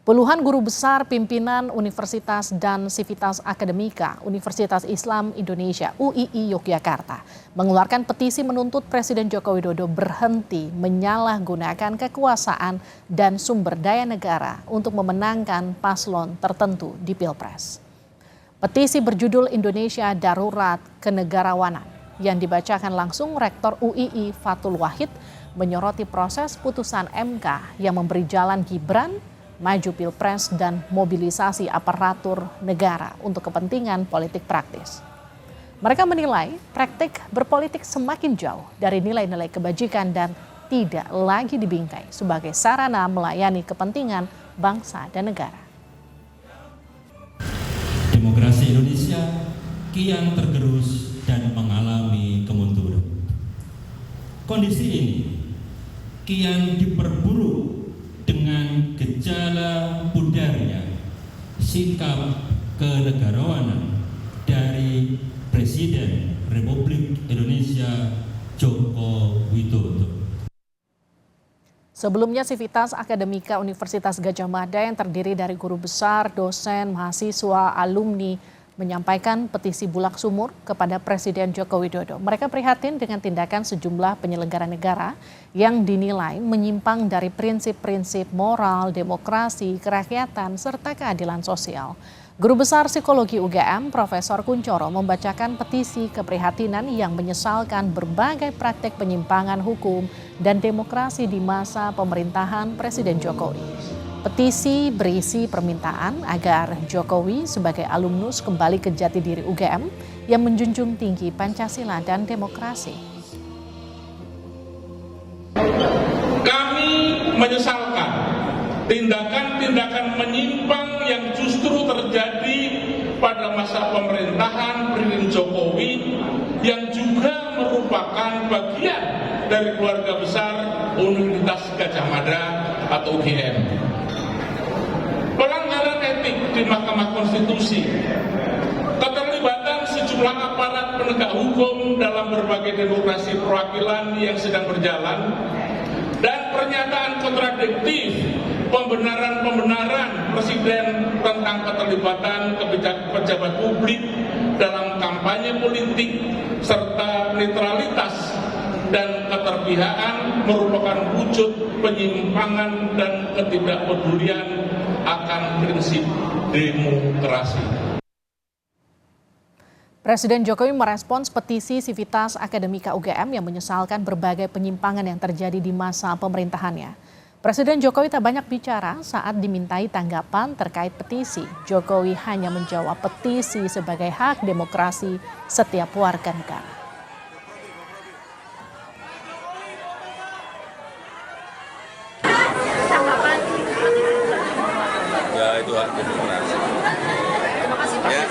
Puluhan guru besar pimpinan Universitas dan Sivitas Akademika Universitas Islam Indonesia UII Yogyakarta mengeluarkan petisi menuntut Presiden Joko Widodo berhenti menyalahgunakan kekuasaan dan sumber daya negara untuk memenangkan paslon tertentu di Pilpres. Petisi berjudul Indonesia Darurat Kenegarawanan yang dibacakan langsung Rektor UII Fathul Wahid menyoroti proses putusan MK yang memberi jalan Gibran maju Pilpres dan mobilisasi aparatur negara untuk kepentingan politik praktis. Mereka menilai praktik berpolitik semakin jauh dari nilai-nilai kebajikan dan tidak lagi dibingkai sebagai sarana melayani kepentingan bangsa dan negara. Demokrasi Indonesia kian tergerus dan mengalami kemunduran. Kondisi ini kian diperburuk dengan gejala pudarnya sikap kenegarawanan dari Presiden Republik Indonesia Joko Widodo. Sebelumnya Sivitas Akademika Universitas Gadjah Mada yang terdiri dari guru besar, dosen, mahasiswa, alumni menyampaikan petisi bulak sumur kepada Presiden Joko Widodo. Mereka prihatin dengan tindakan sejumlah penyelenggara negara yang dinilai menyimpang dari prinsip-prinsip moral, demokrasi, kerakyatan, serta keadilan sosial. Guru Besar Psikologi UGM, Profesor Kuncoro, membacakan petisi keprihatinan yang menyesalkan berbagai praktek penyimpangan hukum dan demokrasi di masa pemerintahan Presiden Jokowi. Petisi berisi permintaan agar Jokowi sebagai alumnus kembali ke jati diri UGM yang menjunjung tinggi Pancasila dan demokrasi. Kami menyesalkan tindakan-tindakan menyimpang yang justru terjadi pada masa pemerintahan Presiden Jokowi yang juga merupakan bagian dari keluarga besar Universitas Gadjah Mada atau UGM. Pelanggaran etik di Mahkamah Konstitusi, keterlibatan sejumlah aparat penegak hukum dalam berbagai demokrasi perwakilan yang sedang berjalan, dan pernyataan kontradiktif pembenaran-pembenaran Presiden tentang keterlibatan pejabat publik dalam kampanye politik serta netralitas dan keterpihakan merupakan wujud penyimpangan dan ketidakpedulian akan prinsip demokrasi. Presiden Jokowi merespons petisi Sivitas Akademika UGM yang menyesalkan berbagai penyimpangan yang terjadi di masa pemerintahannya. Presiden Jokowi tak banyak bicara saat dimintai tanggapan terkait petisi. Jokowi hanya menjawab petisi sebagai hak demokrasi setiap warga negara. Ya, itu hak demokrasi. Terima kasih Pak. Ya.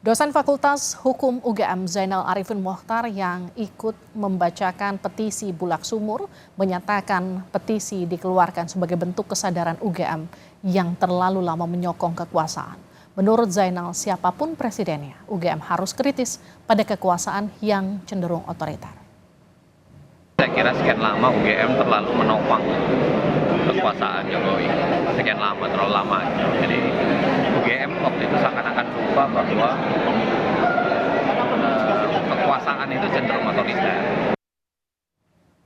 Dosen Fakultas Hukum UGM Zainal Arifin Mohtar yang ikut membacakan petisi bulak sumur menyatakan petisi dikeluarkan sebagai bentuk kesadaran UGM yang terlalu lama menyokong kekuasaan. Menurut Zainal, siapapun presidennya, UGM harus kritis pada kekuasaan yang cenderung otoriter. Saya kira sekian lama UGM terlalu menopang kekuasaan Jokowi. Sekian lama, terlalu lama. Jadi UGM waktu itu seakan-akan lupa bahwa kekuasaan itu cenderung otoriter.